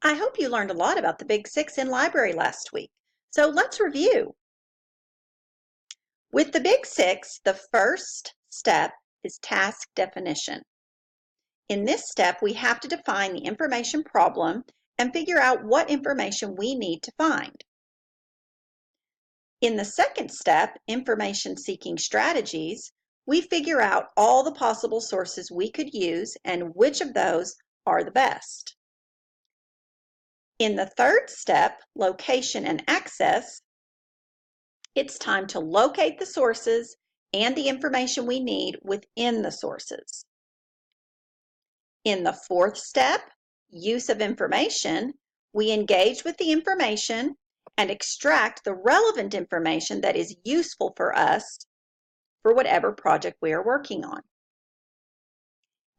I hope you learned a lot about the Big Six in library last week. So let's review. With the Big Six, the first step is task definition. In this step, we have to define the information problem and figure out what information we need to find. In the second step, information seeking strategies, we figure out all the possible sources we could use and which of those are the best. In the third step, location and access, it's time to locate the sources and the information we need within the sources. In the fourth step, use of information, we engage with the information and extract the relevant information that is useful for us for whatever project we are working on.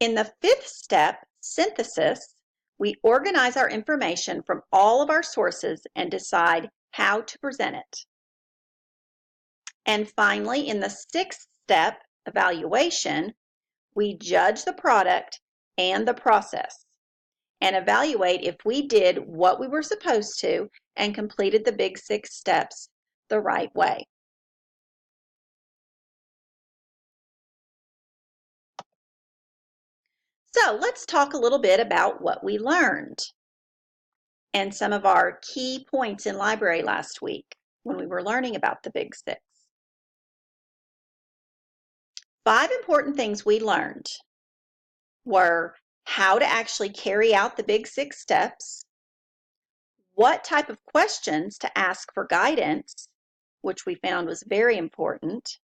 In the fifth step, synthesis, we organize our information from all of our sources and decide how to present it. And finally, in the sixth step, evaluation, we judge the product and the process and evaluate if we did what we were supposed to and completed the Big Six steps the right way. So let's talk a little bit about what we learned and some of our key points in library last week when we were learning about the Big Six. 5 important things we learned were how to actually carry out the Big Six steps, what type of questions to ask for guidance, which we found was very important,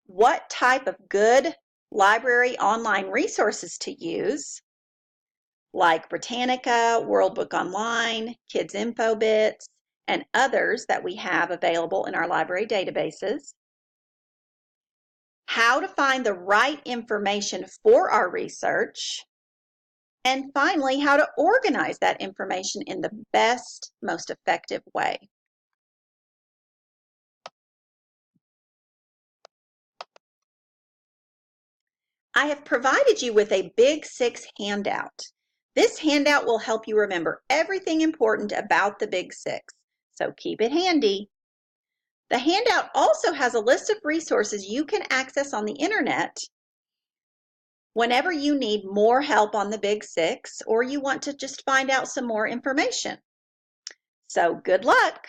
what type of good library online resources to use, like Britannica, World Book Online, Kids InfoBits, and others that we have available in our library databases, how to find the right information for our research, and finally, how to organize that information in the best, most effective way. I have provided you with a Big Six handout. This handout will help you remember everything important about the Big Six, so keep it handy. The handout also has a list of resources you can access on the internet whenever you need more help on the Big Six or you want to just find out some more information. So good luck!